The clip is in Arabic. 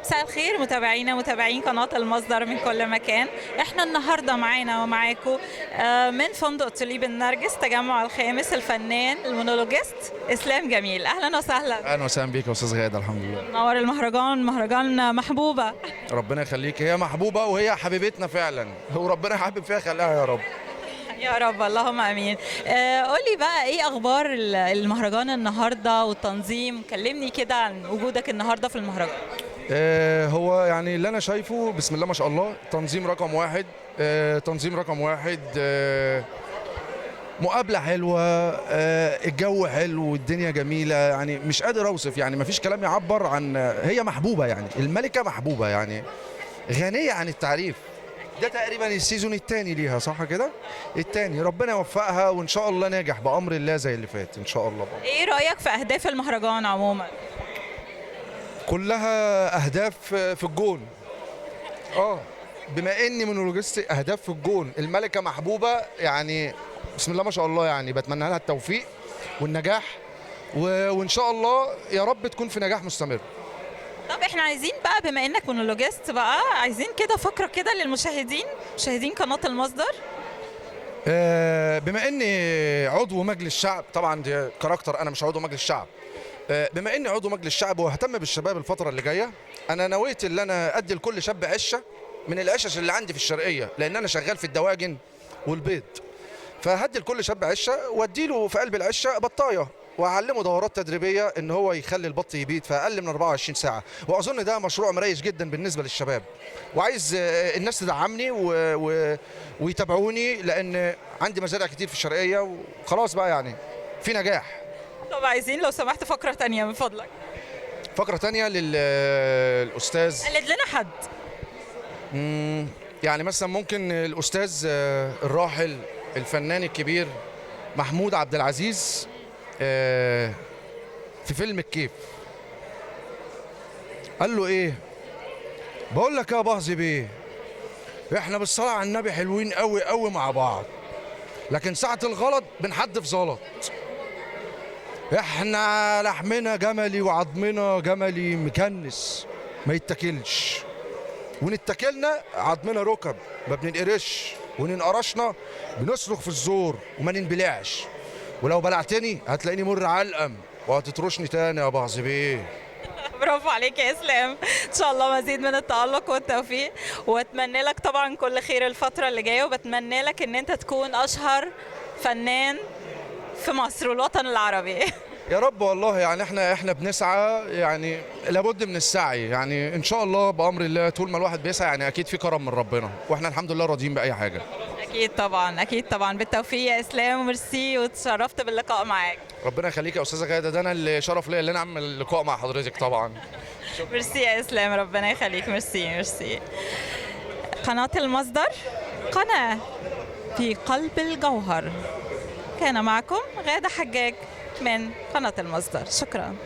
مساء الخير متابعينا متابعين قناة المصدر من كل مكان. احنا النهاردة معانا ومعاكم من فندق توليب النرجس تجمع الخامس الفنان المونولوجيست اسلام جميل. اهلا وسهلا. اهلا وسهلا بيك يا استاذ غاده. الحمد لله. نور المهرجان محبوبة. ربنا يخليك، هي محبوبه وهي حبيبتنا فعلا، وربنا حابب فيها خلقها يا رب. يا رب اللهم امين. قولي بقى ايه اخبار المهرجان النهارده والتنظيم؟ كلمني كده عن وجودك النهارده في المهرجان. هو يعني اللي انا شايفه بسم الله ما شاء الله، تنظيم رقم واحد. تنظيم رقم واحد. مقابله حلوه. الجو حلو والدنيا جميله، يعني مش قادر اوصف، يعني مفيش كلام يعبر عن، هي محبوبه، يعني الملكه محبوبه، يعني غنيه عن التعريف. ده تقريبا السيزون الثاني ليها، صح كده؟ الثاني. ربنا يوفقها وان شاء الله ناجح بامر الله زي اللي فات ان شاء الله. ايه رايك في اهداف المهرجان عموما؟ كلها اهداف في الجون. بما اني مونولوجيست، اهداف في الجون. الملكه محبوبه، يعني بسم الله ما شاء الله، يعني بتمنى لها التوفيق والنجاح وان شاء الله يا رب تكون في نجاح مستمر. طب احنا عايزين بقى بما انك مونولوجيست بقى، عايزين كده فقره كده للمشاهدين، مشاهدين قناه المصدر. بما اني عضو مجلس شعب، طبعا دي كاركتر، انا مش عضو مجلس شعب. بما اني عضو مجلس شعب واهتم بالشباب الفتره اللي جايه، انا نويت ان انا ادي لكل شاب عشه من العشش اللي عندي في الشرقيه، لان انا شغال في الدواجن والبيض. فهدي لكل شاب عشه وادي له في قلب العشه بطايه، واعلمه دورات تدريبيه ان هو يخلي البط يبيض في اقل من 24 ساعه. واظن ده مشروع مريش جدا بالنسبه للشباب، وعايز الناس تدعمني ويتابعوني، لان عندي مزارع كتير في الشرقيه وخلاص بقى، يعني في نجاح. طب عايزين لو سمحت فقره تانية من فضلك. فقره تانية للاستاذ. قلد لنا حد. يعني مثلا ممكن الاستاذ الراحل الفنان الكبير محمود عبد العزيز، في فيلم الكيف قال له ايه؟ بقول لك يا بهزي بيه، احنا بالصلاه على النبي حلوين قوي قوي مع بعض، لكن ساعه الغلط بنحدف زلط. احنا لحمنا جملي وعظمنا جملي مكنس ما يتاكلش، ونتاكلنا عظمنا ركب ما بننقرش، وننقرشنا بنصرخ في الزور وما ننبلعش، ولو بلعتني هتلاقيني مر علقم وهتطرشني تاني يا بهزي بيه. برافو عليك يا اسلام، ان شاء الله مزيد من التألق والتوفيق، واتمنى لك طبعا كل خير الفترة اللي جاية، وبتمنى لك ان انت تكون اشهر فنان في مصر والوطن العربي. يا رب والله، يعني احنا بنسعى، يعني لابد من السعي، يعني ان شاء الله بامر الله طول ما الواحد بيسعى يعني اكيد في كرم من ربنا، واحنا الحمد لله راضيين باي حاجه. اكيد طبعا اكيد طبعا، بالتوفيق يا اسلام، وميرسي وتشرفت باللقاء معاك. ربنا يخليك يا استاذه غاده، ده انا اللي شرف ليا ان انا اعمل لقاء مع حضرتك طبعا. ميرسي يا اسلام، ربنا يخليك، ميرسي. قناة المصدر، قناة في قلب الجوهر. كان معكم غادة حجاج من قناة المصدر، شكرا.